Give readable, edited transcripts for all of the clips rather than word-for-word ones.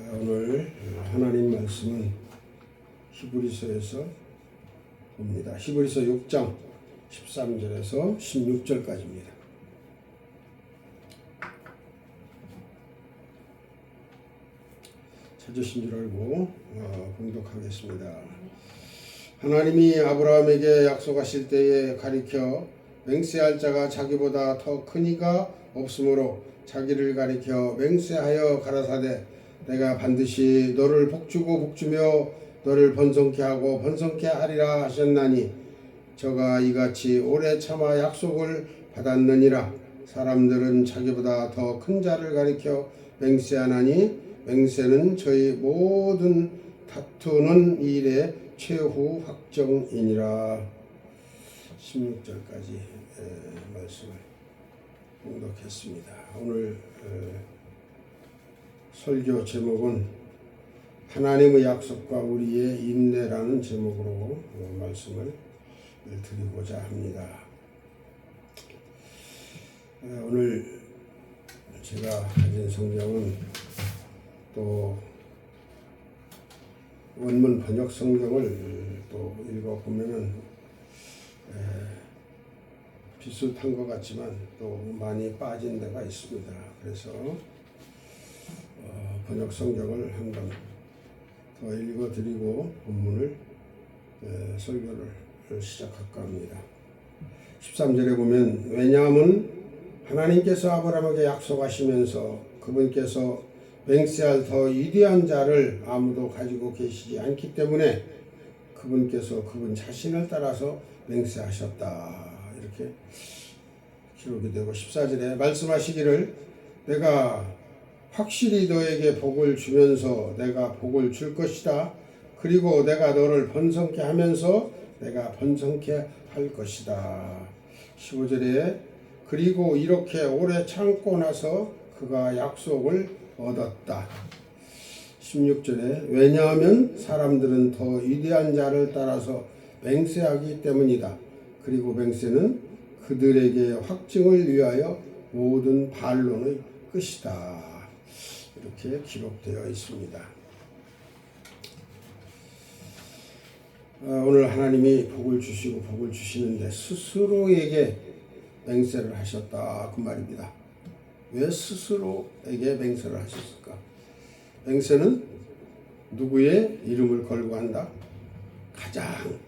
오늘 하나님 말씀은 히브리서에서 봅니다. 히브리서 6장 13절에서 16절까지입니다. 찾으신 줄 알고 봉독하겠습니다. 하나님이 아브라함에게 약속하실 때에 가리켜 맹세할 자가 자기보다 더 큰 이가 없으므로 자기를 가리켜 맹세하여 가라사대 내가 반드시 너를 복주고 복주며 너를 번성케 하고 번성케 하리라 하셨나니 저가 이같이 오래 참아 약속을 받았느니라. 사람들은 자기보다 더 큰 자를 가리켜 맹세하나니 맹세는 저희 모든 다투는 일의 최후 확정이니라. 16절까지 말씀을 봉독했습니다. 오늘 설교 제목은 하나님의 약속과 우리의 인내라는 제목으로 말씀을 드리고자 합니다. 오늘 제가 가진 성경은 또 원문 번역 성경을 또 읽어보면은 비슷한 것 같지만 또 많이 빠진 데가 있습니다. 그래서 번역 성경을 한번 더 읽어드리고 본문을 설교를 시작할까 합니다. 13절에 보면 왜냐하면 하나님께서 아브라함에게 약속하시면서 그분께서 맹세할 더 위대한 자를 아무도 가지고 계시지 않기 때문에 그분께서 그분 자신을 따라서 맹세하셨다. 이렇게 기록이 되고 14절에 말씀하시기를 내가 확실히 너에게 복을 주면서 내가 복을 줄 것이다. 그리고 내가 너를 번성케 하면서 내가 번성케 할 것이다. 15절에 그리고 이렇게 오래 참고 나서 그가 약속을 얻었다. 16절에 왜냐하면 사람들은 더 위대한 자를 따라서 맹세하기 때문이다. 그리고 맹세는 그들에게 확증을 위하여 모든 반론의 끝이다. 이렇게 기록되어 있습니다. 오늘 하나님이 복을 주시고 복을 주시는데 스스로에게 맹세를 하셨다 그 말입니다. 왜 스스로에게 맹세를 하셨을까? 맹세는 누구의 이름을 걸고 한다? 가장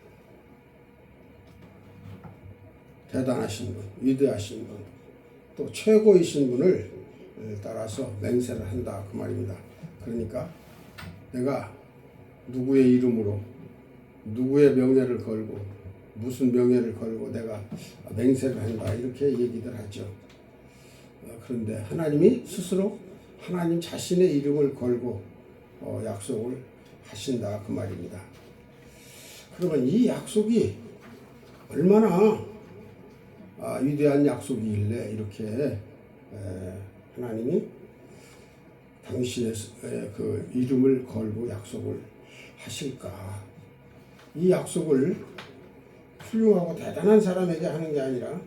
대단하신 분, 위대하신 분, 또 최고이신 분을 따라서 맹세를 한다 그 말입니다. 그러니까 내가 누구의 이름으로 누구의 명예를 걸고 무슨 명예를 걸고 내가 맹세를 한다 이렇게 얘기들 하죠. 그런데 하나님이 스스로 하나님 자신의 이름을 걸고 약속을 하신다 그 말입니다. 그러면 이 약속이 얼마나 위대한 약속이길래 이렇게 하나님이 당신의 그 이름을 걸고 약속을 하실까? 이 약속을 훌륭하고 대단한 사람에게 하는 게 아니라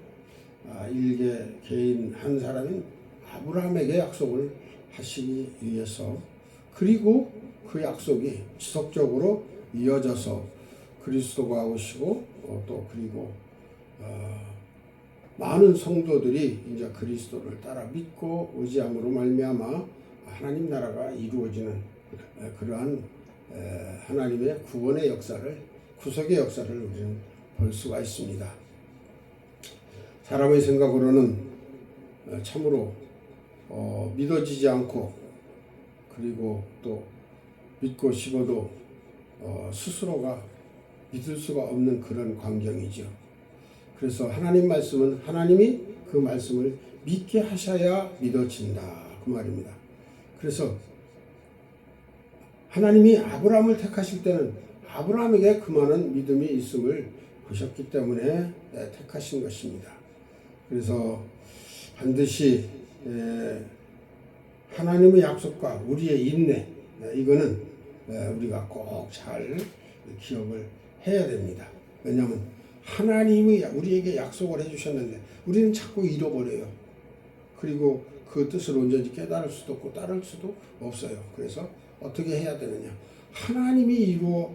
일개 개인 한 사람인 아브라함에게 약속을 하시기 위해서 그리고 그 약속이 지속적으로 이어져서 그리스도가 오시고 또 그리고 많은 성도들이 이제 그리스도를 따라 믿고 의지함으로 말미암아 하나님 나라가 이루어지는 그러한 하나님의 구원의 역사를 구속의 역사를 우리는 볼 수가 있습니다. 사람의 생각으로는 참으로 믿어지지 않고 그리고 또 믿고 싶어도 스스로가 믿을 수가 없는 그런 광경이죠. 그래서 하나님 말씀은 하나님이 그 말씀을 믿게 하셔야 믿어진다 그 말입니다. 그래서 하나님이 아브라함을 택하실 때는 아브라함에게 그 많은 믿음이 있음을 보셨기 때문에 택하신 것입니다. 그래서 반드시 하나님의 약속과 우리의 인내 이거는 우리가 꼭 잘 기억을 해야 됩니다. 왜냐하면 하나님이 우리에게 약속을 해주셨는데 우리는 자꾸 잃어버려요. 그리고 그 뜻을 온전히 깨달을 수도 없고 따를 수도 없어요. 그래서 어떻게 해야 되느냐? 하나님이 이루어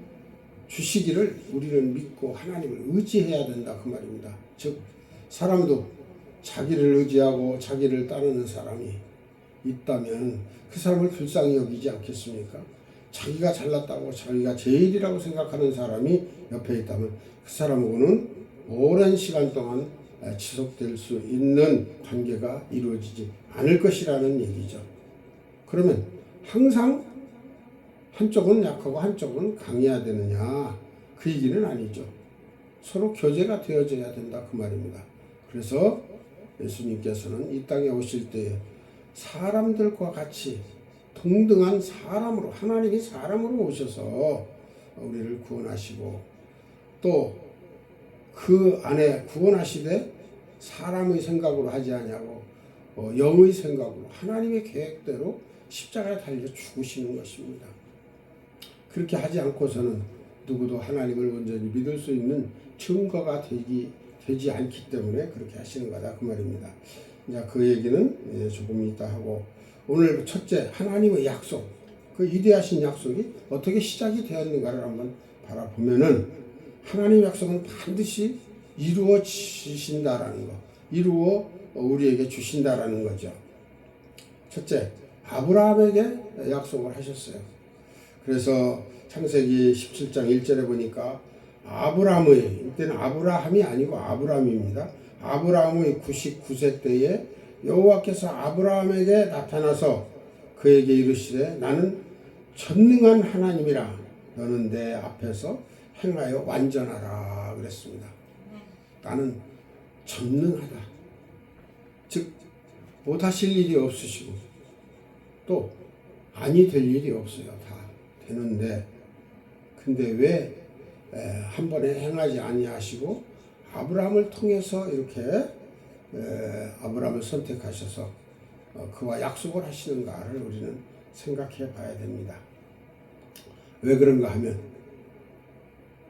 주시기를 우리는 믿고 하나님을 의지해야 된다 그 말입니다. 즉 사람도 자기를 의지하고 자기를 따르는 사람이 있다면 그 사람을 불쌍히 여기지 않겠습니까? 자기가 잘났다고 자기가 제일이라고 생각하는 사람이 옆에 있다면 그 사람하고는 오랜 시간 동안 지속될 수 있는 관계가 이루어지지 않을 것이라는 얘기죠. 그러면 항상 한쪽은 약하고 한쪽은 강해야 되느냐? 그 얘기는 아니죠. 서로 교제가 되어져야 된다 그 말입니다. 그래서 예수님께서는 이 땅에 오실 때에 사람들과 같이 동등한 사람으로 하나님이 사람으로 오셔서 우리를 구원하시고 또 그 안에 구원하시되 사람의 생각으로 하지 아니하고 영의 생각으로 하나님의 계획대로 십자가에 달려 죽으시는 것입니다. 그렇게 하지 않고서는 누구도 하나님을 온전히 믿을 수 있는 증거가 되지 않기 때문에 그렇게 하시는 거다 그 말입니다. 이제 그 얘기는 조금 이따 하고 오늘 첫째 하나님의 약속 그 위대하신 약속이 어떻게 시작이 되었는가를 한번 바라보면은 하나님의 약속은 반드시 이루어지신다라는 거 이루어 우리에게 주신다라는 거죠. 첫째 아브라함에게 약속을 하셨어요. 그래서 창세기 17장 1절에 보니까 아브라함의 이때는 아브라함이 아니고 아브라함입니다. 아브라함의 99세 때에 여호와께서 아브라함에게 나타나서 그에게 이르시되 나는 전능한 하나님이라 너는 내 앞에서 행하여 완전하라 그랬습니다. 나는 전능하다. 즉 못하실 일이 없으시고 또 아니 될 일이 없어요. 다 되는데 근데 왜 한 번에 행하지 아니하시고 아브라함을 통해서 이렇게 아브라함을 선택하셔서 그와 약속을 하시는가를 우리는 생각해 봐야 됩니다. 왜 그런가 하면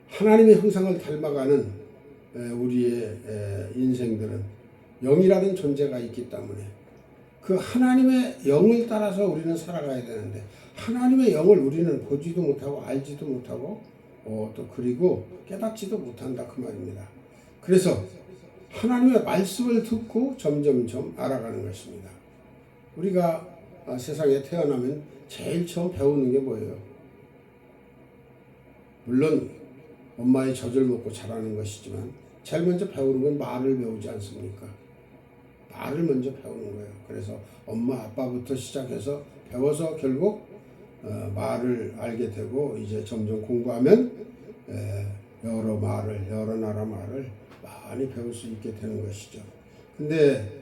하나님의 형상을 닮아가는 우리의 인생들은 영이라는 존재가 있기 때문에 그 하나님의 영을 따라서 우리는 살아가야 되는데 하나님의 영을 우리는 보지도 못하고 알지도 못하고 또 그리고 깨닫지도 못한다 그 말입니다. 그래서 하나님의 말씀을 듣고 점점점 알아가는 것입니다. 우리가 세상에 태어나면 제일 처음 배우는 게 뭐예요? 물론 엄마의 젖을 먹고 자라는 것이지만 제일 먼저 배우는 건 말을 배우지 않습니까? 말을 먼저 배우는 거예요. 그래서 엄마 아빠부터 시작해서 배워서 결국 말을 알게 되고 이제 점점 공부하면 여러 나라 말을 많이 배울 수 있게 되는 것이죠. 근데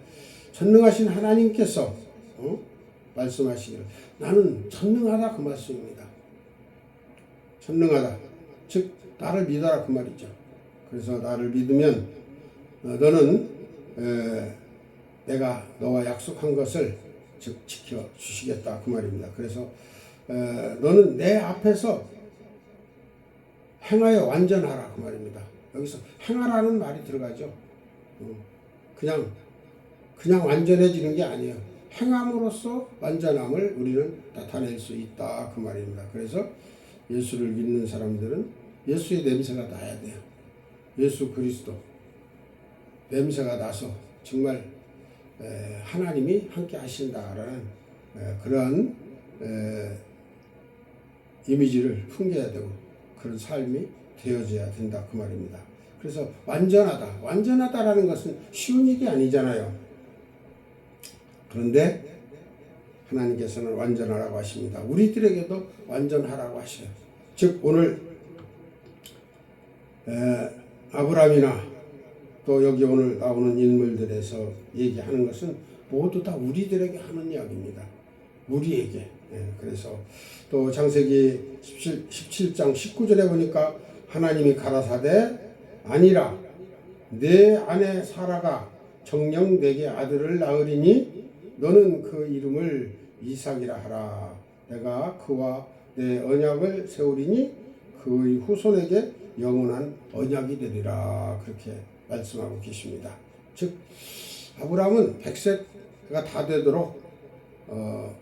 전능하신 하나님께서 말씀하시기를 나는 전능하다 그 말씀입니다. 전능하다. 즉 나를 믿어라 그 말이죠. 그래서 나를 믿으면 너는 내가 너와 약속한 것을 즉 지켜주시겠다 그 말입니다. 그래서 너는 내 앞에서 행하여 완전하라 그 말입니다. 여기서 행하라는 말이 들어가죠. 그냥 완전해지는 게 아니에요. 행함으로써 완전함을 우리는 나타낼 수 있다 그 말입니다. 그래서 예수를 믿는 사람들은 예수의 냄새가 나야 돼요. 예수 그리스도 냄새가 나서 정말 하나님이 함께 하신다라는 그러한 이미지를 풍겨야 되고 그런 삶이 되어져야 된다 그 말입니다. 그래서 완전하다라는 것은 쉬운 일이 아니잖아요. 그런데 하나님께서는 완전하라고 하십니다. 우리들에게도 완전하라고 하셔요. 즉 오늘 아브라함이나 또 여기 오늘 나오는 인물들에서 얘기하는 것은 모두 다 우리들에게 하는 이야기입니다. 우리에게. 그래서 또 창세기 17장 19절에 보니까 하나님이 가라사대 아니라 내 아내 사라가 정녕 내게 아들을 낳으리니 너는 그 이름을 이삭이라 하라. 내가 그와 내 언약을 세우리니 그의 후손에게 영원한 언약이 되리라. 그렇게 말씀하고 계십니다. 즉 아브라함은 100세 100세가 다 되도록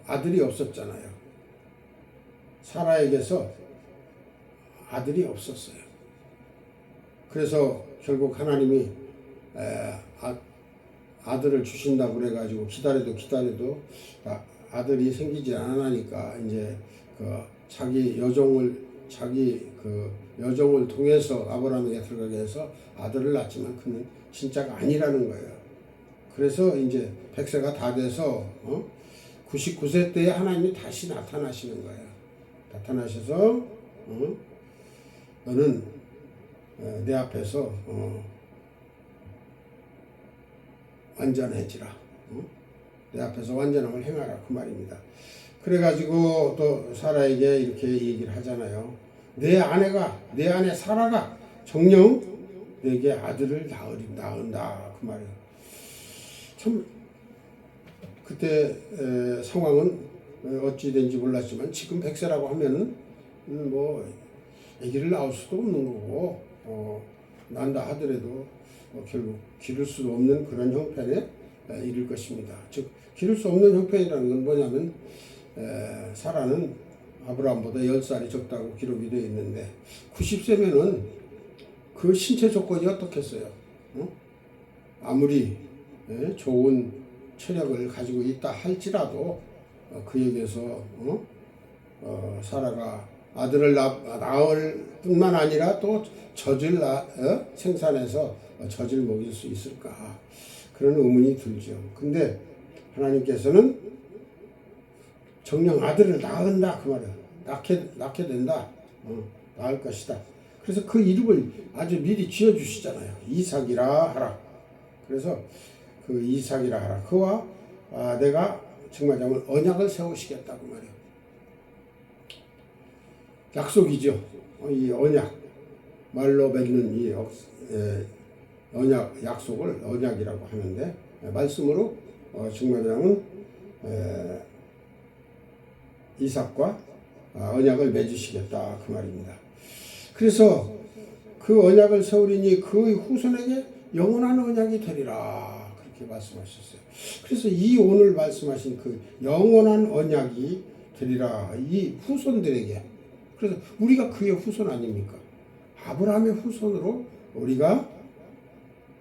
아들이 없었잖아요. 사라에게서 아들이 없었어요. 그래서 결국 하나님이 아들을 주신다고 그래가지고 기다려도 아들이 생기지 않으니까 이제 자기 여종을 통해서 아브라함에게 들어가게 해서 아들을 낳지만 그는 진짜가 아니라는 거예요. 그래서 이제 100세가 다 돼서 99세 때에 하나님이 다시 나타나시는 거예요. 나타나셔서 너는 내 앞에서 완전해지라. 내 앞에서 완전함을 행하라. 그 말입니다. 그래가지고 또 사라에게 이렇게 얘기를 하잖아요. 내 아내 사라가 정녕 내게 아들을 낳은다. 그 말이에요. 참 그때 상황은 어찌 된지 몰랐지만 지금 100세라고 하면은 뭐 아기를 낳을 수도 없는 거고 난다 하더라도 결국 기를 수 없는 그런 형편에 이를 것입니다. 즉 기를 수 없는 형편이라는 건 뭐냐면 사라는 아브라함보다 10살이 적다고 기록이 되어 있는데 90세면은 그 신체 조건이 어떻겠어요? 아무리 좋은 체력을 가지고 있다 할지라도 그에게서 사라가 아들을 낳을 뿐만 아니라 또 젖을 생산해서 젖을 먹일 수 있을까 그런 의문이 들죠. 근데 하나님께서는 정녕 아들을 낳은다 그 말이에요. 낳게 된다. 낳을 것이다. 그래서 그 이름을 아주 미리 지어주시잖아요. 이삭이라 하라. 그래서 그 이삭이라 하라. 그와 내가 정말 언약을 세우시겠다 그 말이에요. 약속이죠. 이 언약 말로 맺는 이 언약 약속을 언약이라고 하는데 말씀으로 정말은 이삭과 언약을 맺으시겠다 그 말입니다. 그래서 그 언약을 세우리니 그 후손에게 영원한 언약이 되리라 그렇게 말씀하셨어요. 그래서 이 오늘 말씀하신 그 영원한 언약이 되리라 이 후손들에게 그래서 우리가 그의 후손 아닙니까? 아브라함의 후손으로 우리가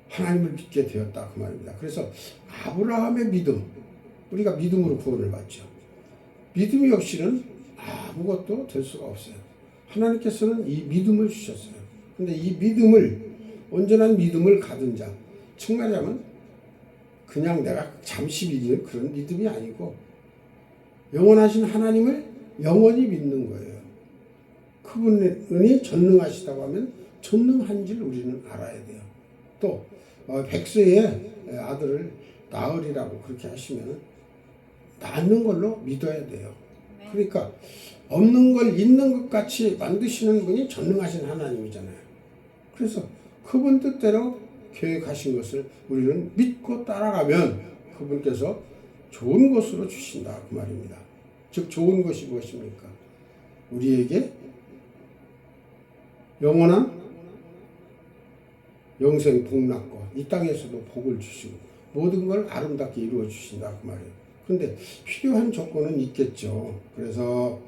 하나님을 믿게 되었다 그 말입니다. 그래서 아브라함의 믿음 우리가 믿음으로 구원을 받죠. 믿음이 없이는 아무것도 될 수가 없어요. 하나님께서는 이 믿음을 주셨어요. 근데 이 믿음을 온전한 믿음을 가진 자 정말하면 그냥 내가 잠시 믿는 그런 믿음이 아니고 영원하신 하나님을 영원히 믿는 거예요. 그분이 전능하시다고 하면 전능한지를 우리는 알아야 돼요. 또 100세에 아들을 낳으리라고 그렇게 하시면 낳는 걸로 믿어야 돼요. 그러니까 없는 걸 있는 것 같이 만드시는 분이 전능하신 하나님이잖아요. 그래서 그분 뜻대로 계획하신 것을 우리는 믿고 따라가면 그분께서 좋은 것으로 주신다 그 말입니다. 즉 좋은 것이 무엇입니까? 우리에게 영원한 영생 복락과 이 땅에서도 복을 주시고 모든 걸 아름답게 이루어 주신다 그 말이에요. 그런데 필요한 조건은 있겠죠. 그래서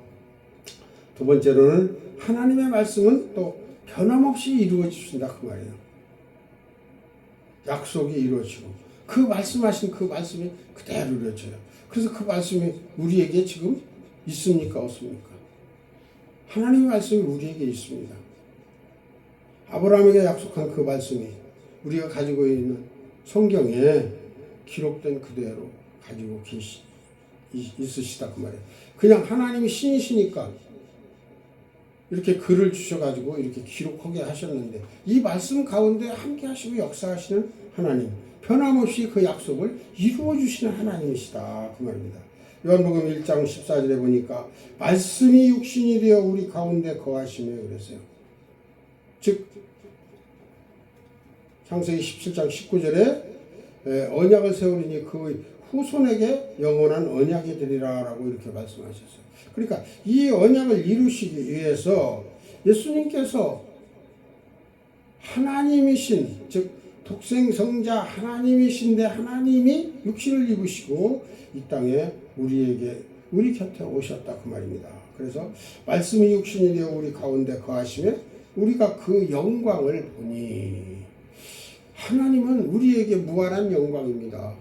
두 번째로는 하나님의 말씀은 또 변함없이 이루어 주신다 그 말이에요. 약속이 이루어지고 그 말씀하신 그 말씀이 그대로 이루어져요. 그래서 그 말씀이 우리에게 지금 있습니까 없습니까? 하나님의 말씀이 우리에게 있습니다. 아브라함에게 약속한 그 말씀이 우리가 가지고 있는 성경에 기록된 그대로 가지고 있으시다 그 말이에요. 그냥 하나님이 신이시니까 이렇게 글을 주셔가지고 이렇게 기록하게 하셨는데 이 말씀 가운데 함께 하시고 역사하시는 하나님 변함없이 그 약속을 이루어 주시는 하나님이시다 그 말입니다. 요한복음 1장 14절에 보니까 말씀이 육신이 되어 우리 가운데 거하시며 그랬어요. 즉 창세기 17장 19절에 언약을 세우리니 그 후손에게 영원한 언약이 되리라 라고 이렇게 말씀하셨어요. 그러니까 이 언약을 이루시기 위해서 예수님께서 하나님이신 즉 독생성자 하나님이신데 하나님이 육신을 입으시고 이 땅에 우리 곁에 오셨다 그 말입니다. 그래서 말씀이 육신이 되어 우리 가운데 거하시며 우리가 그 영광을 보니 하나님은 우리에게 무한한 영광입니다.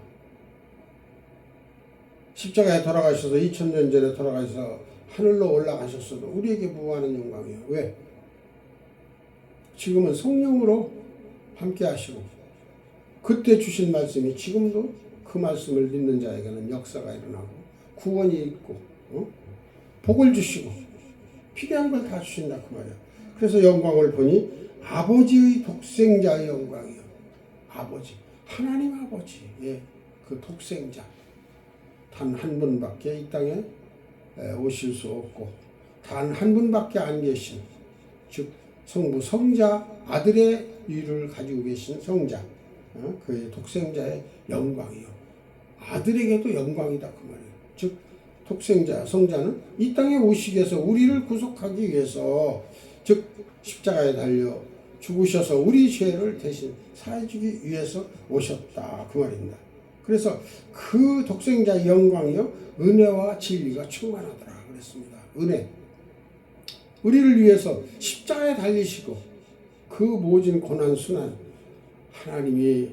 십자가에 돌아가셔서 2000년 전에 돌아가셔서 하늘로 올라가셨어도 우리에게 무한한 영광이에요. 왜? 지금은 성령으로 함께 하시고 그때 주신 말씀이 지금도 그 말씀을 믿는 자에게는 역사가 일어나고 구원이 있고 복을 주시고 필요한 걸 다 주신다 그 말이야. 그래서 영광을 보니 아버지의 독생자의 영광이요. 아버지, 하나님 아버지, 그 독생자 단 한 분밖에 이 땅에 오실 수 없고 단 한 분밖에 안 계신 즉 성부 성자 아들의 위를 가지고 계신 성자 그의 독생자의 영광이요. 아들에게도 영광이다 그 말이에요. 즉 독생자 성자는 이 땅에 오시기 위해서 우리를 구속하기 위해서 즉 십자가에 달려 죽으셔서 우리 죄를 대신 사해주기 위해서 오셨다 그 말입니다. 그래서 그 독생자의 영광이요 은혜와 진리가 충만하더라 그랬습니다. 은혜 우리를 위해서 십자가에 달리시고 그 모진 고난 순환 하나님이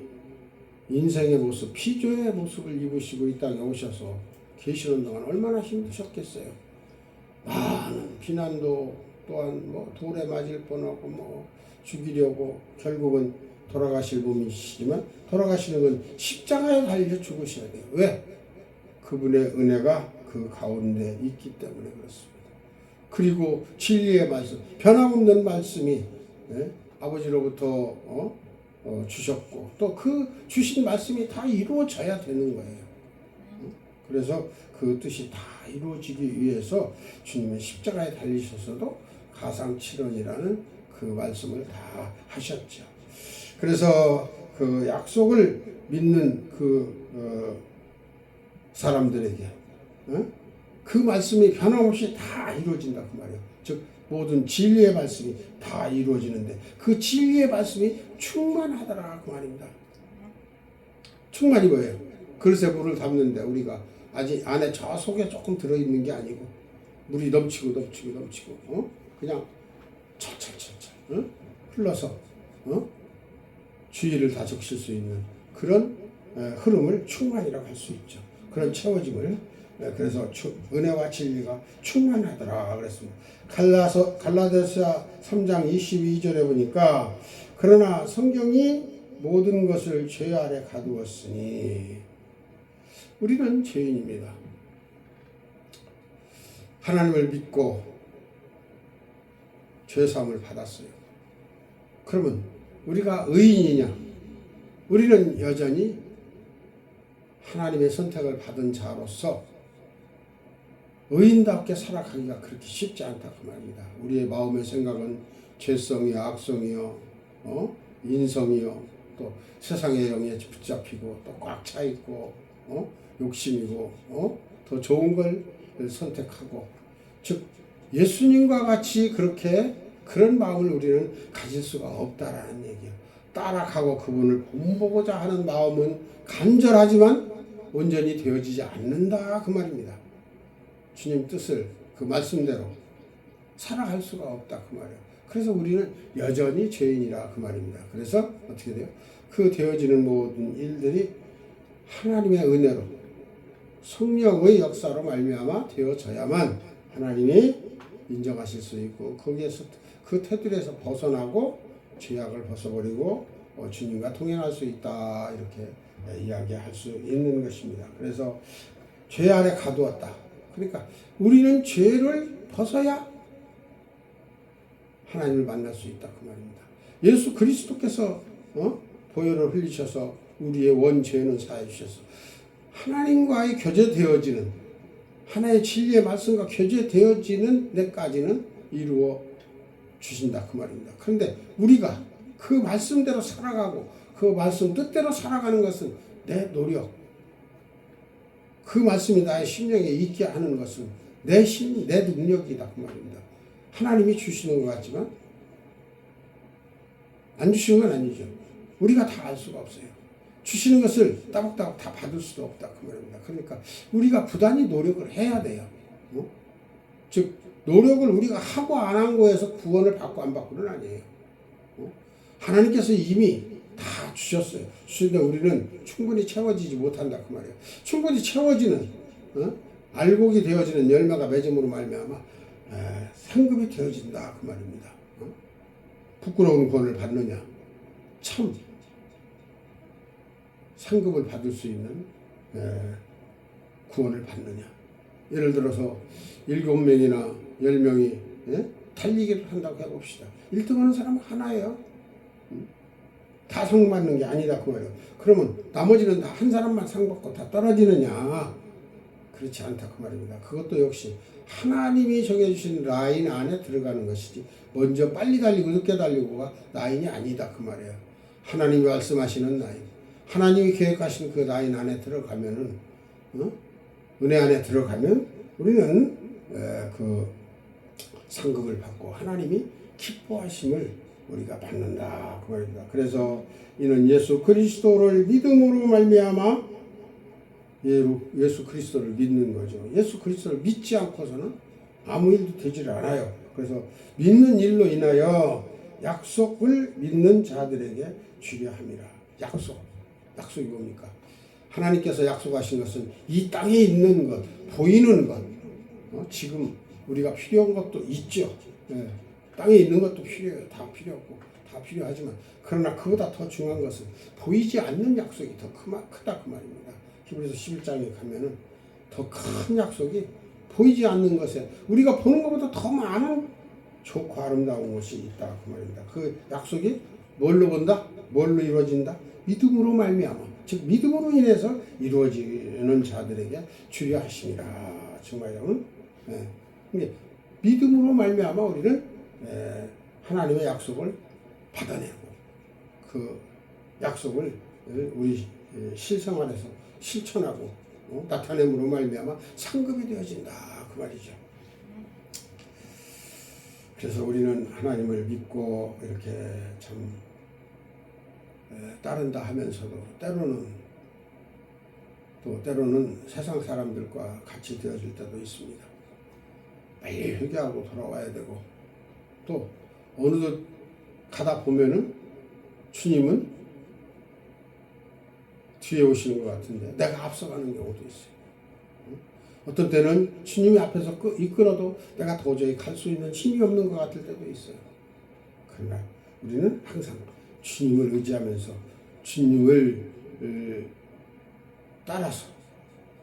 인생의 모습 피조의 모습을 입으시고 이 땅에 오셔서 계시는 동안 얼마나 힘드셨겠어요. 많은 비난도 또한 돌에 맞을 뻔하고 죽이려고 결국은 돌아가실 몸이시지만 돌아가시는 건 십자가에 달려 죽으셔야 돼요. 왜? 그분의 은혜가 그 가운데 있기 때문에 그렇습니다. 그리고 진리의 말씀, 변함없는 말씀이 아버지로부터 주셨고 또 그 주신 말씀이 다 이루어져야 되는 거예요. 그래서 그 뜻이 다 이루어지기 위해서 주님은 십자가에 달리셔서도 가상칠언이라는 그 말씀을 다 하셨죠. 그래서 그 약속을 믿는 그 사람들에게 그 말씀이 변함없이 다 이루어진다 그 말이에요. 즉 모든 진리의 말씀이 다 이루어지는데 그 진리의 말씀이 충만하더라 그 말입니다. 충만이 뭐예요? 그릇에 물을 담는데 우리가 아직 안에 저 속에 조금 들어있는 게 아니고 물이 넘치고 그냥 철철 흘러서 주위를 다 적실 수 있는 그런 흐름을 충만이라고 할 수 있죠. 그런 채워짐을 그래서 은혜와 진리가 충만하더라 그랬습니다. 갈라디아서 3장 22절에 보니까 그러나 성경이 모든 것을 죄 아래 가두었으니 우리는 죄인입니다. 하나님을 믿고 죄사함을 받았어요. 그러면 우리가 의인이냐? 우리는 여전히 하나님의 선택을 받은 자로서 의인답게 살아가기가 그렇게 쉽지 않다 그 말입니다. 우리의 마음의 생각은 죄성이요, 악성이요, 인성이요, 또 세상의 영에 붙잡히고 또 꽉 차 있고, 욕심이고, 더 좋은 걸 선택하고, 즉 예수님과 같이 그런 마음을 우리는 가질 수가 없다라는 얘기예요. 따라가고 그분을 본보고자 하는 마음은 간절하지만 온전히 되어지지 않는다 그 말입니다. 주님 뜻을 그 말씀대로 살아갈 수가 없다 그 말이에요. 그래서 우리는 여전히 죄인이라 그 말입니다. 그래서 어떻게 돼요? 그 되어지는 모든 일들이 하나님의 은혜로 성령의 역사로 말미암아 되어져야만 하나님이 인정하실 수 있고 거기에서 그 테두리에서 벗어나고 죄악을 벗어버리고 주님과 통행할 수 있다 이렇게 이야기할 수 있는 것입니다. 그래서 죄 아래 가두었다. 그러니까 우리는 죄를 벗어야 하나님을 만날 수 있다 그 말입니다. 예수 그리스도께서 보혈을 흘리셔서 우리의 원죄는 사해 주셔서 하나님과의 교제되어지는 하나의 진리의 말씀과 교제되어지는 데까지는 이루어 주신다 그 말입니다. 그런데 우리가 그 말씀대로 살아가고 그 말씀 뜻대로 살아가는 것은 내 노력, 그 말씀이 나의 심령에 있게 하는 것은 내 힘, 내 능력이다 그 말입니다. 하나님이 주시는 것 같지만 안 주시는 건 아니죠. 우리가 다 알 수가 없어요. 주시는 것을 따박따박 다 받을 수도 없다 그 말입니다. 그러니까 우리가 부단히 노력을 해야 돼요. 즉 노력을 우리가 하고 안 한 거에서 구원을 받고 안 받고는 아니에요. 하나님께서 이미 다 주셨어요. 주신데 우리는 충분히 채워지지 못한다 그 말이에요. 충분히 채워지는 알곡이 되어지는 열매가 맺음으로 말미암아 상급이 되어진다 그 말입니다. 부끄러운 구원을 받느냐? 참 상급을 받을 수 있는 구원을 받느냐? 예를 들어서 7명이나 10명이 달리기를 한다고 해봅시다. 1등 하는 사람은 하나예요. 다 상 받는 게 아니다 그 말이에요. 그러면 나머지는 다 한 사람만 상 받고 다 떨어지느냐? 그렇지 않다 그 말입니다. 그것도 역시 하나님이 정해주신 라인 안에 들어가는 것이지 먼저 빨리 달리고 늦게 달리고가 라인이 아니다 그 말이에요. 하나님이 말씀하시는 라인, 하나님이 계획하신 그 라인 안에 들어가면은 은혜 안에 들어가면 우리는 그 상급을 받고 하나님이 기뻐하심을 우리가 받는다 그 말입니다. 그래서 이는 예수 그리스도를 믿음으로 말미암아 예수 그리스도를 믿는 거죠. 예수 그리스도를 믿지 않고서는 아무 일도 되질 않아요. 그래서 믿는 일로 인하여 약속을 믿는 자들에게 주려 함이라. 약속이 뭡니까? 하나님께서 약속하신 것은 이 땅에 있는 것, 보이는 것, 지금 우리가 필요한 것도 있죠. 땅에 있는 것도 필요해요. 다 필요하고 다 필요하지만 그러나 그보다 더 중요한 것은 보이지 않는 약속이 더 크다 그 말입니다. 히브리서 11장에 가면은 더 큰 약속이 보이지 않는 것에 우리가 보는 것보다 더 많은 좋고 아름다운 것이 있다 그 말입니다. 그 약속이 뭘로 본다? 뭘로 이루어진다? 믿음으로 말미암아. 즉 믿음으로 인해서 이루어지는 자들에게 주려 하심이라. 정말요. 그러니까 믿음으로 말미암아 우리는 하나님의 약속을 받아내고 그 약속을 우리 실생활에서 실천하고 나타냄으로 말미암아 상급이 되어진다 그 말이죠. 그래서 우리는 하나님을 믿고 이렇게 참 따른다 하면서도 때로는 세상 사람들과 같이 되어질 때도 있습니다. 매일 회개하고 돌아와야 되고 또 어느덧 가다 보면은 주님은 뒤에 오시는 것 같은데 내가 앞서가는 경우도 있어요. 어떤 때는 주님이 앞에서 이끌어도 내가 도저히 갈 수 있는 힘이 없는 것 같을 때도 있어요. 그러나 우리는 항상 주님을 의지하면서 주님을 따라서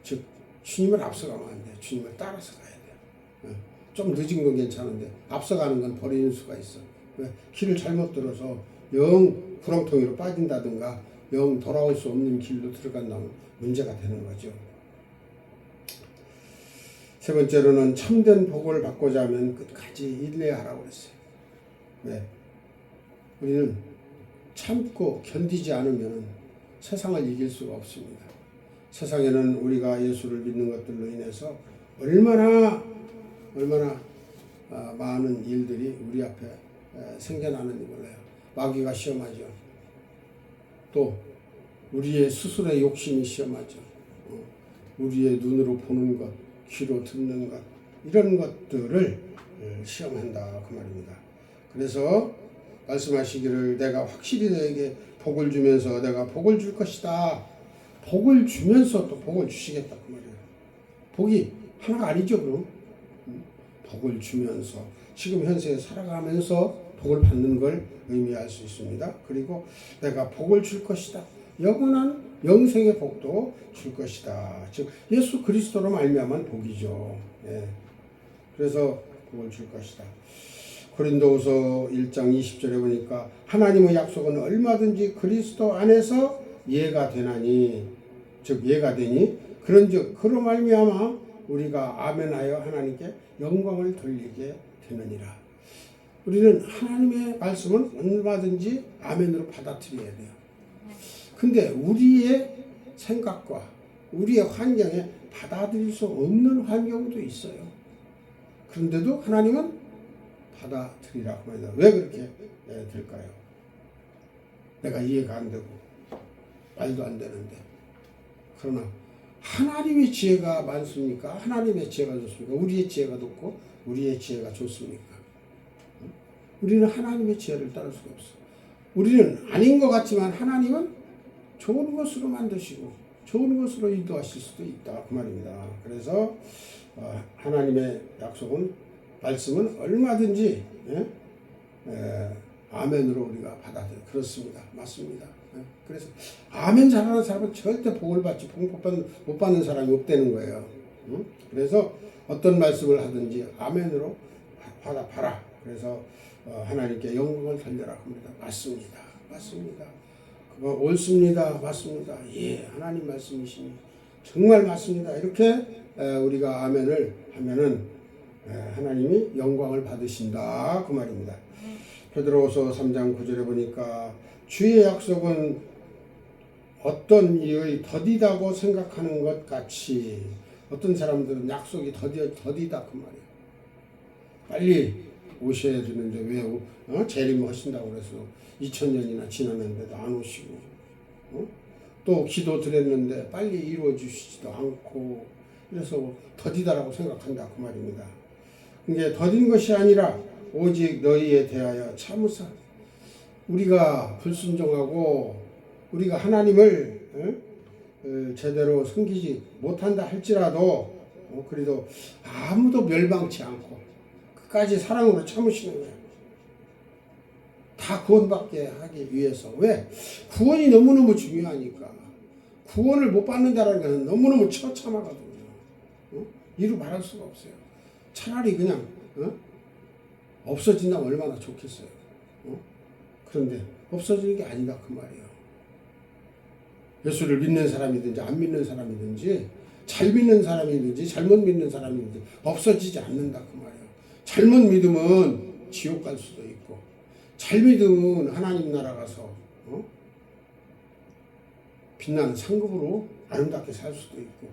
즉 주님을 앞서가면 안 돼요. 주님을 따라서 가야 돼요. 좀 늦은 건 괜찮은데 앞서가는 건 버리는 수가 있어. 길을 잘못 들어서 영 구렁텅이로 빠진다든가 영 돌아올 수 없는 길로 들어간다면 문제가 되는 거죠. 세 번째로는 참된 복을 받고자 하면 끝까지 인내해야 하라고 그랬어요. 왜? 우리는 참고 견디지 않으면 세상을 이길 수가 없습니다. 세상에는 우리가 예수를 믿는 것들로 인해서 얼마나 많은 일들이 우리 앞에 생겨나는지 몰라요. 마귀가 시험하죠. 또 우리의 스스로의 욕심이 시험하죠. 우리의 눈으로 보는 것, 귀로 듣는 것 이런 것들을 시험한다 그 말입니다. 그래서 말씀하시기를 내가 확실히 너에게 복을 주면서 내가 복을 줄 것이다. 복을 주면서 또 복을 주시겠다 그 말이에요. 복이 하나가 아니죠. 그럼 복을 주면서 지금 현세에 살아가면서 복을 받는 걸 의미할 수 있습니다. 그리고 내가 복을 줄 것이다. 영원한 영생의 복도 줄 것이다. 즉 예수 그리스도로 말미암은 복이죠. 그래서 복을 줄 것이다. 고린도후서 1장 20절에 보니까 하나님의 약속은 얼마든지 그리스도 안에서 예가 되나니 즉 예가 되니 그런즉 그로 말미암아 우리가 아멘하여 하나님께 영광을 돌리게 되느니라. 우리는 하나님의 말씀은 얼마든지 아멘으로 받아들여야 돼요. 근데 우리의 생각과 우리의 환경에 받아들일 수 없는 환경도 있어요. 그런데도 하나님은 받아들이라고 합니다. 왜 그렇게 될까요? 내가 이해가 안 되고 말도 안 되는데. 그러나 하나님의 지혜가 많습니까? 하나님의 지혜가 좋습니까? 우리의 지혜가 높고 우리의 지혜가 좋습니까? 우리는 하나님의 지혜를 따를 수가 없어. 우리는 아닌 것 같지만 하나님은 좋은 것으로 만드시고 좋은 것으로 인도하실 수도 있다 그 말입니다. 그래서 하나님의 약속은 말씀은 얼마든지 아멘으로 우리가 받아들여 그렇습니다. 맞습니다. 그래서 아멘 잘하는 사람은 절대 복을 받지 못 받는 사람이 없다는 거예요. 그래서 어떤 말씀을 하든지 아멘으로 받아봐라. 그래서 하나님께 영광을 돌려라 합니다. 맞습니다. 맞습니다. 그거 옳습니다. 맞습니다. 예, 하나님 말씀이시니 정말 맞습니다. 이렇게 우리가 아멘을 하면은 하나님이 영광을 받으신다 그 말입니다. 베드로후서 3장 9절에 보니까 주의 약속은 어떤 이의 더디다고 생각하는 것 같이 어떤 사람들은 약속이 더디다 그 말이에요. 빨리 오셔야 되는데 왜 재림하신다고 그래서 2000년이나 지났는데도 안 오시고 또 기도 드렸는데 빨리 이루어 주시지도 않고 그래서 더디다라고 생각한다 그 말입니다. 이게 더딘 것이 아니라 오직 너희에 대하여 참으사 우리가 불순종하고 우리가 하나님을 제대로 섬기지 못한다 할지라도 그래도 아무도 멸망치 않고 끝까지 사랑으로 참으시는 거예요. 다 구원받게 하기 위해서. 왜? 구원이 너무너무 중요하니까. 구원을 못 받는다는 것은 너무너무 처참하거든요. 이루 말할 수가 없어요. 차라리 그냥 없어진다면 얼마나 좋겠어요. 그런데 없어지는 게 아니다 그 말이에요. 예수를 믿는 사람이든지 안 믿는 사람이든지 잘 믿는 사람이든지 잘못 믿는 사람이든지 없어지지 않는다 그 말이에요. 잘못 믿으면 지옥 갈 수도 있고 잘 믿으면 하나님 나라 가서 빛나는 상급으로 아름답게 살 수도 있고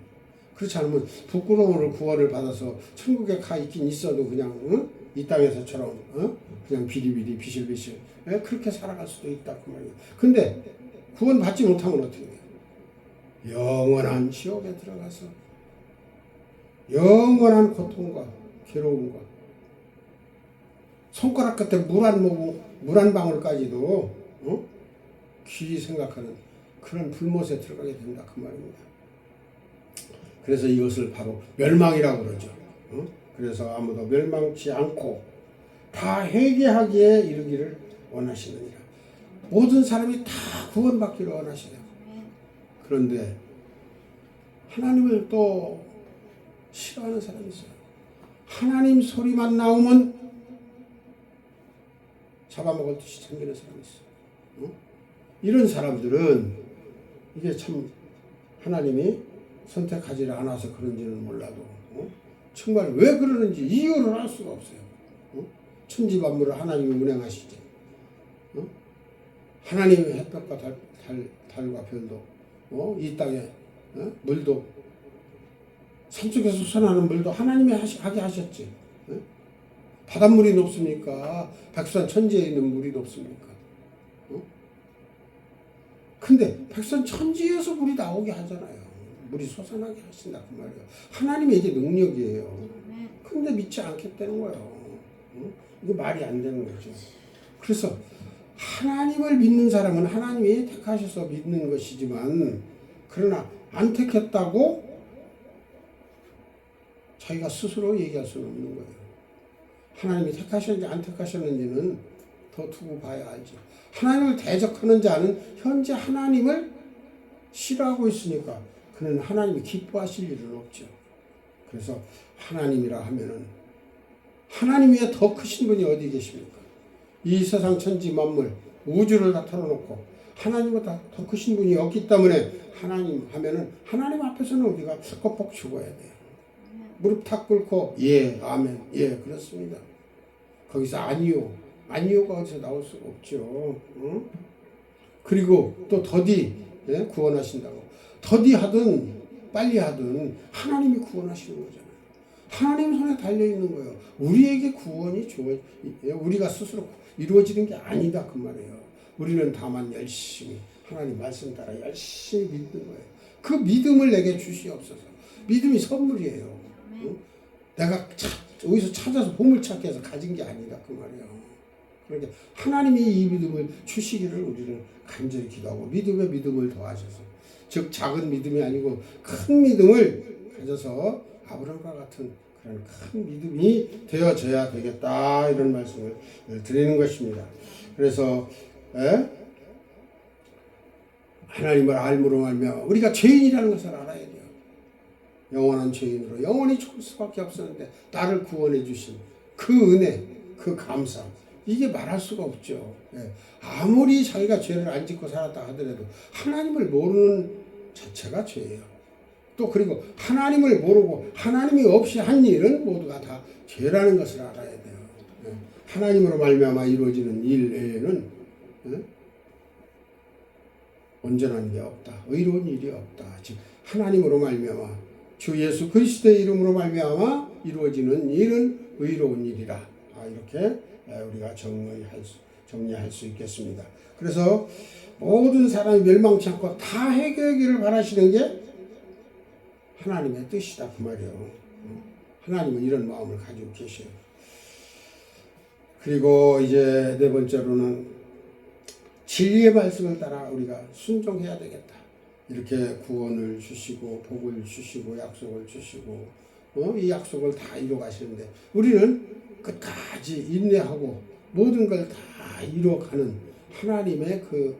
그렇지 않으면 부끄러움으로 구원을 받아서 천국에 가 있긴 있어도 그냥 이 땅에서처럼 그냥 비리비리 비실비실 그렇게 살아갈 수도 있다 그 말이에요. 근데 구원 받지 못하면 어떻게 해요? 영원한 지옥에 들어가서 영원한 고통과 괴로움과 손가락 끝에 물 한 방울까지도 귀히 생각하는 그런 불못에 들어가게 된다 그 말입니다. 그래서 이것을 바로 멸망이라고 그러죠. 그래서 아무도 멸망치 않고 다 회개하기에 이르기를 원하시느니라. 모든 사람이 다 구원받기를 원하시네요. 그런데 하나님을 또 싫어하는 사람이 있어요. 하나님 소리만 나오면 잡아먹을 듯이 챙기는 사람이 있어요. 이런 사람들은 이게 참 하나님이 선택하지 않아서 그런지는 몰라도 정말 왜 그러는지 이유를 알 수가 없어요. 천지 만물을 하나님이 운행하시지. 하나님의 햇볕과 달과 별도 이 땅에 물도 산속에서 솟아나는 물도 하나님이 하게 하셨지. 바닷물이 높습니까? 백두산 천지에 있는 물이 높습니까? 근데 백두산 천지에서 물이 나오게 하잖아요. 물이 솟아나게 하신다 그 말이에요. 하나님의 이게 능력이에요. 근데 믿지 않겠다는 거예요. 이거 말이 안 되는 거죠. 그래서 하나님을 믿는 사람은 하나님이 택하셔서 믿는 것이지만 그러나 안 택했다고 자기가 스스로 얘기할 수는 없는 거예요. 하나님이 택하셨는지 안 택하셨는지는 더 두고 봐야 알죠. 하나님을 대적하는 자는 현재 하나님을 싫어하고 있으니까 그는 하나님이 기뻐하실 일은 없죠. 그래서 하나님이라 하면은 하나님 위에 더 크신 분이 어디 계십니까? 이 세상 천지 만물 우주를 다 털어놓고 하나님보다 더 크신 분이 없기 때문에 하나님 하면은 하나님 앞에서는 우리가 꺾벅 죽어야 돼요. 무릎 탁 꿇고 예 아멘 예 그렇습니다. 거기서 아니요가 어디서 나올 수가 없죠. 그리고 또 더디 구원하신다고 더디 하든 빨리 하든 하나님이 구원하시는 거잖아요. 하나님 손에 달려있는 거예요. 우리에게 구원이 우리가 스스로 이루어지는 게 아니다 그 말이에요. 우리는 다만 열심히 하나님 말씀 따라 열심히 믿는 거예요. 그 믿음을 내게 주시옵소서. 믿음이 선물이에요. 내가 어디서 찾아서 보물찾기 해서 가진 게 아니다 그 말이에요. 그러니까 하나님이 이 믿음을 주시기를 우리는 간절히 기도하고 믿음을 더하셔서, 즉 작은 믿음이 아니고 큰 믿음을 가져서 아브라함과 같은 그런 큰 믿음이 되어져야 되겠다, 이런 말씀을 드리는 것입니다. 그래서 하나님을 알므로 말미암아 우리가 죄인이라는 것을 알아야 돼요. 영원한 죄인으로 영원히 죽을 수밖에 없었는데 나를 구원해 주신 그 은혜, 그 감사, 이게 말할 수가 없죠. 아무리 자기가 죄를 안 짓고 살았다 하더라도 하나님을 모르는 자체가 죄예요. 또 그리고 하나님을 모르고 하나님이 없이 한 일은 모두가 다 죄라는 것을 알아야 돼요. 하나님으로 말미암아 이루어지는 일 외에는 온전한 게 없다. 의로운 일이 없다. 즉 하나님으로 말미암아 주 예수 그리스도의 이름으로 말미암아 이루어지는 일은 의로운 일이라. 이렇게 우리가 정리할 수 있겠습니다. 그래서 모든 사람이 멸망치 않고 다 회개하기를 바라시는 게 하나님의 뜻이다 그 말이에요. 하나님은 이런 마음을 가지고 계셔요. 그리고 이제 네 번째로는 진리의 말씀을 따라 우리가 순종해야 되겠다. 이렇게 구원을 주시고 복을 주시고 약속을 주시고 이 약속을 다 이루어 가시는데 우리는 끝까지 인내하고 모든 걸 다 이루어가는 하나님의 그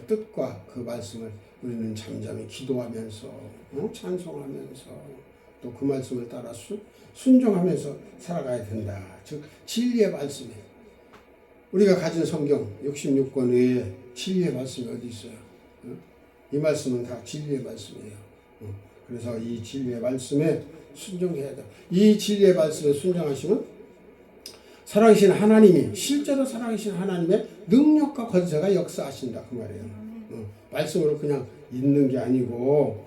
뜻과 그 말씀을 우리는 잠잠히 기도하면서 찬송하면서 또 그 말씀을 따라 순종하면서 살아가야 된다. 즉 진리의 말씀에 우리가 가진 성경 66권 외에 진리의 말씀이 어디 있어요? 이 말씀은 다 진리의 말씀이에요. 그래서 이 진리의 말씀에 순종해야 돼. 이 진리의 말씀에 순종하시면 살아계신 하나님이, 실제로 살아계신 하나님의 능력과 권세가 역사하신다 그 말이에요. 말씀으로 그냥 있는 게 아니고.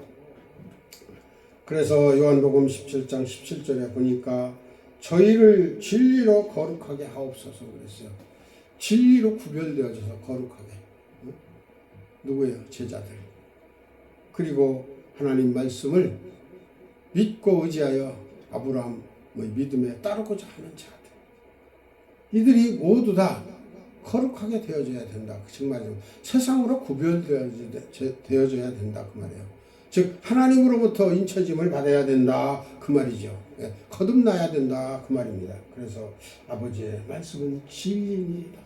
그래서 요한복음 17장 17절에 보니까 저희를 진리로 거룩하게 하옵소서 그랬어요. 진리로 구별되어져서 거룩하게. 누구예요? 제자들. 그리고 하나님 말씀을 믿고 의지하여 아브라함의 믿음에 따르고자 하는 자들. 이들이 모두 다 거룩하게 되어져야 된다. 정말 세상으로 구별되어져야 된다 그 말이에요. 즉 하나님으로부터 인쳐짐을 받아야 된다 그 말이죠. 거듭나야 된다 그 말입니다. 그래서 아버지의 말씀은 진리입니다.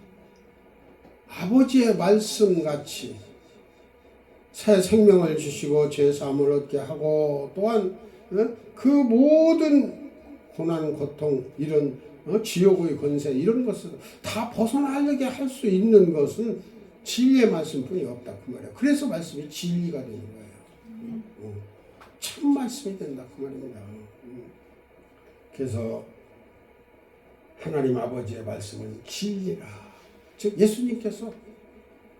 아버지의 말씀같이 새 생명을 주시고 죄사함을 얻게 하고 또한 그 모든 고난, 고통, 이런 지옥의 권세 이런 것을 다 벗어나게 할 수 있는 것은 진리의 말씀뿐이 없다 그 말이에요. 그래서 말씀이 진리가 되는 거예요. 참 말씀이 된다 그 말입니다. 그래서 하나님 아버지의 말씀은 진리라. 즉 예수님께서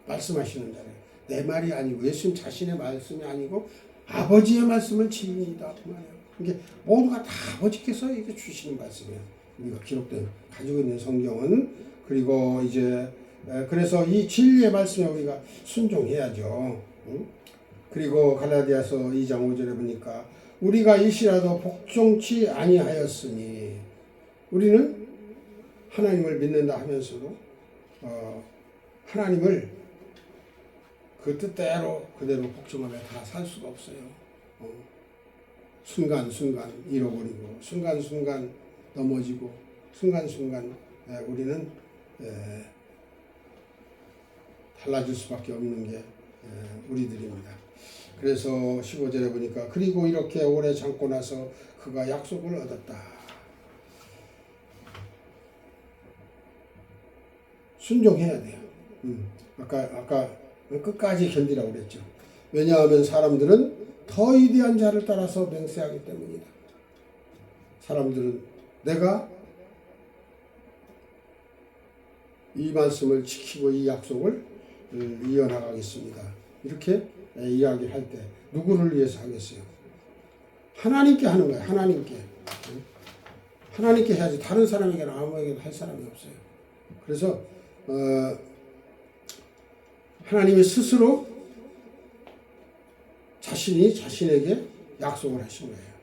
말씀하시는 자예요. 내 말이 아니고 예수님 자신의 말씀이 아니고 아버지의 말씀은 진리이다 그 말이에요. 이게 모두가 다 아버지께서 이게 주시는 말씀이에요. 우리가 기록된 가지고 있는 성경은. 그리고 이제 그래서 이 진리의 말씀에 우리가 순종해야죠. 그리고 갈라디아서 2장 5절에 보니까 우리가 일시라도 복종치 아니하였으니, 우리는 하나님을 믿는다 하면서도 하나님을 그 뜻대로 그대로 복종하며 다 살 수가 없어요. 순간순간 잃어버리고 순간순간 넘어지고 순간순간 우리는 달라질 수밖에 없는 게 우리들입니다. 그래서 15절에 보니까 그리고 이렇게 오래 참고 나서 그가 약속을 얻었다. 순종해야 돼요. 아까 끝까지 견디라고 그랬죠. 왜냐하면 사람들은 더 위대한 자를 따라서 맹세하기 때문이다. 사람들은 내가 이 말씀을 지키고 이 약속을 이어나가겠습니다. 이렇게 이야기할 때 누구를 위해서 하겠어요? 하나님께 하는 거예요. 하나님께 해야지 다른 사람에게는 아무에게도 할 사람이 없어요. 그래서 하나님이 스스로 자신이 자신에게 약속을 하신 거예요.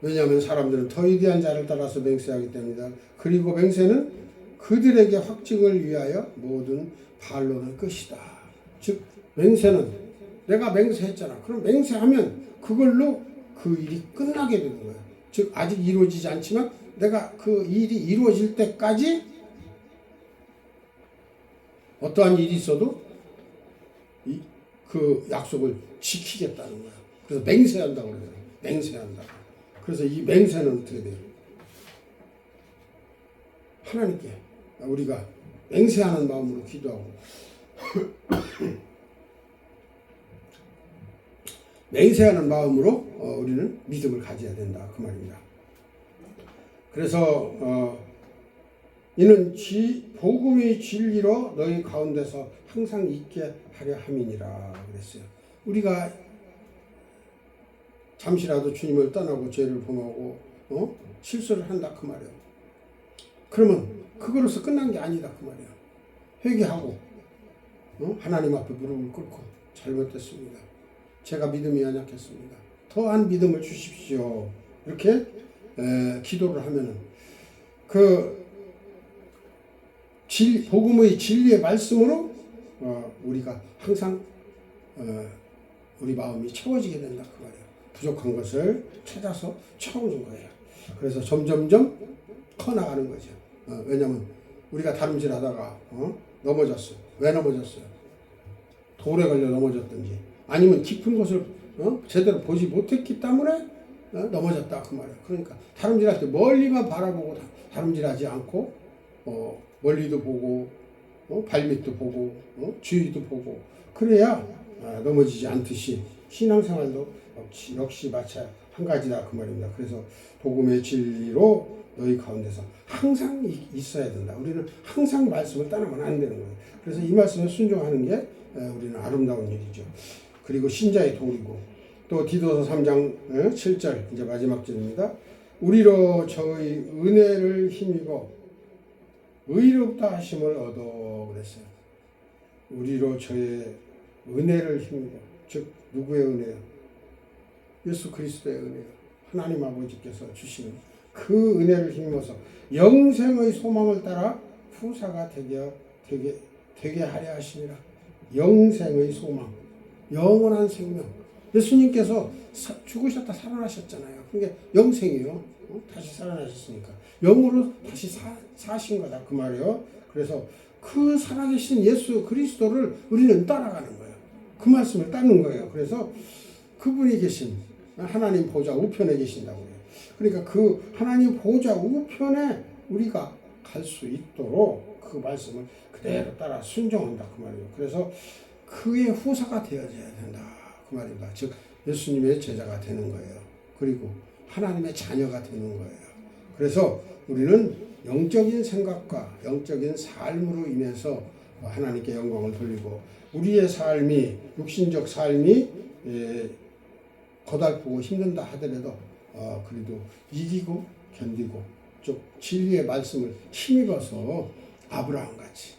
왜냐하면 사람들은 더 위대한 자를 따라서 맹세하기 때문이다. 그리고 맹세는 그들에게 확증을 위하여 모든 반론의 끝이다. 즉 맹세는 내가 맹세했잖아. 그럼 맹세하면 그걸로 그 일이 끝나게 되는 거예요. 즉 아직 이루어지지 않지만 내가 그 일이 이루어질 때까지 어떠한 일이 있어도 그 약속을 지키겠다는 거예요. 그래서 맹세한다고 그래요. 맹세한다. 그래서 이 맹세는 어떻게 돼요? 하나님께 우리가 맹세하는 마음으로 기도하고 맹세하는 마음으로 우리는 믿음을 가져야 된다 그 말입니다. 그래서 이는 복음의 진리로 너희 가운데서 항상 있게 하려 함이니라 그랬어요. 우리가 잠시라도 주님을 떠나고 죄를 범하고 실수를 한다 그 말이에요. 그러면 그거로서 끝난 게 아니다 그 말이에요. 회개하고 하나님 앞에 무릎을 꿇고 잘못됐습니다. 제가 믿음이 연약했습니다. 더한 믿음을 주십시오. 이렇게 기도를 하면은 복음의 진리의 말씀으로 우리가 항상 우리 마음이 채워지게 된다 그 말이에요. 부족한 것을 찾아서 채우는 거예요. 그래서 점점점 커나가는 거죠. 왜냐하면 우리가 다름질하다가 넘어졌어요. 왜 넘어졌어요? 돌에 걸려 넘어졌든지 아니면 깊은 곳을 제대로 보지 못했기 때문에 넘어졌다 그 말이에요. 그러니까 다름질할 때 멀리만 바라보고 다름질하지 않고 멀리도 보고 발밑도 보고 주위도 보고 그래야 넘어지지 않듯이 신앙생활도 역시 마찬 한 가지다 그 말입니다. 그래서 복음의 진리로 너희 가운데서 항상 있어야 된다. 우리는 항상 말씀을 따르면 안 되는 거예요. 그래서 이 말씀에 순종하는 게 우리는 아름다운 일이죠. 그리고 신자의 도리고 또 디도서 3장 7절 이제 마지막 절입니다. 우리로 저의 은혜를 힘입어 의롭다 하심을 얻어 그랬어요. 우리로 저의 은혜를 힘입어 즉 누구의 은혜요? 예수 그리스도의 은혜요. 하나님 아버지께서 주시는 그 은혜를 힘입어서 영생의 소망을 따라 후사가 되게 하려 하심이라. 영생의 소망, 영원한 생명. 예수님께서 죽으셨다 살아나셨잖아요. 그게 영생이요. 다시 살아나셨으니까 영으로 다시 사신 거다 그 말이에요. 그래서 그 살아계신 예수 그리스도를 우리는 따라가는 거예요. 그 말씀을 따르는 거예요. 그래서 그분이 계신 하나님 보좌 우편에 계신다고 해요. 그러니까 그 하나님 보좌 우편에 우리가 갈 수 있도록 그 말씀을 그대로 따라 순종한다 그 말이에요. 그래서 그의 후사가 되어져야 된다 그 말입니다. 즉 예수님의 제자가 되는 거예요. 그리고 하나님의 자녀가 되는 거예요. 그래서 우리는 영적인 생각과 영적인 삶으로 인해서 하나님께 영광을 돌리고 우리의 삶이 육신적 삶이 고달프고 힘든다 하더라도 그래도 이기고 견디고 좀 진리의 말씀을 힘입어서 아브라함 같이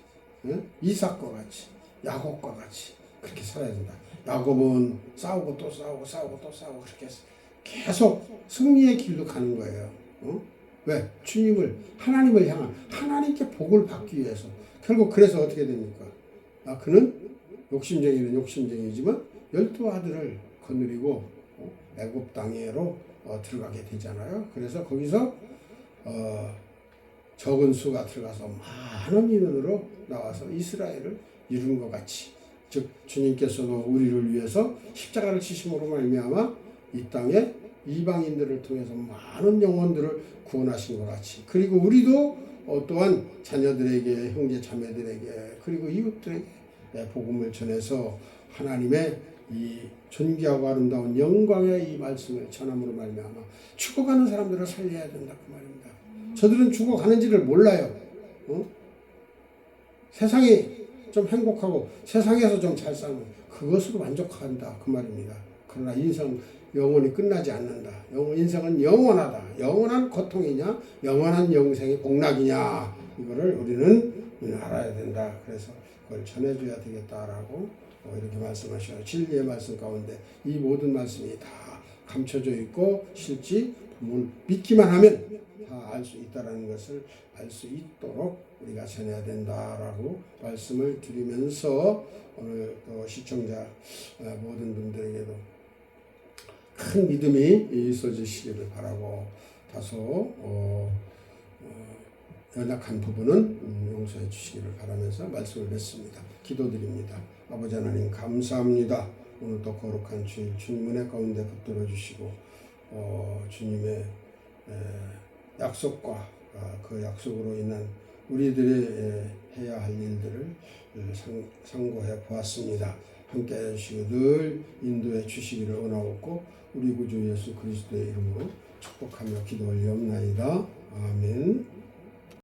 이삭과 같이 야곱과 같이 그렇게 살아야 된다. 야곱은 싸우고 또 싸우고 그렇게 계속 승리의 길로 가는 거예요. 왜? 하나님을 향한 하나님께 복을 받기 위해서. 결국 그래서 어떻게 됩니까? 그는 욕심쟁이는 욕심쟁이지만 12 아들을 거느리고 애굽 땅으로 들어가게 되잖아요. 그래서 거기서 적은 수가 들어가서 많은 인원으로 나와서 이스라엘을 이룬 것 같이, 즉 주님께서도 우리를 위해서 십자가를 지심으로 말미암아 이 땅에 이방인들을 통해서 많은 영혼들을 구원하신 것 같이, 그리고 우리도 또한 자녀들에게, 형제 자매들에게, 그리고 이웃들에게 복음을 전해서 하나님의 이 존귀하고 아름다운 영광의 이 말씀을 전함으로 말미암아 죽어가는 사람들을 살려야 된다 그 말입니다. 저들은 죽어가는지를 몰라요. 세상이 좀 행복하고 세상에서 좀 잘 살면 그것으로 만족한다 그 말입니다. 그러나 인생 영원히 끝나지 않는다. 인생은 영원하다. 영원한 고통이냐 영원한 영생의 복락이냐, 이거를 우리는 알아야 된다. 그래서 그걸 전해줘야 되겠다라고 이렇게 말씀하셔요. 진리의 말씀 가운데 이 모든 말씀이 다 감춰져 있고 실지 보면 믿기만 하면 다 알 수 있다라는 것을 알 수 있도록 우리가 전해야 된다라고 말씀을 드리면서 오늘 또 시청자 모든 분들에게도 큰 믿음이 있어지시기를 바라고 다소 연약한 부분은 용서해 주시기를 바라면서 말씀을 맺습니다. 기도드립니다. 아버지 하나님 감사합니다. 오늘도 거룩한 주일 주님 은혜 가운데 붙들어 주시고 주님의 약속과 그 약속으로 인한 우리들의 해야 할 일들을 상고해 보았습니다. 함께 해주시고 늘 인도해 주시기를 원하옵고 우리 구주 예수 그리스도의 이름으로 축복하며 기도 올리옵나이다. 아멘.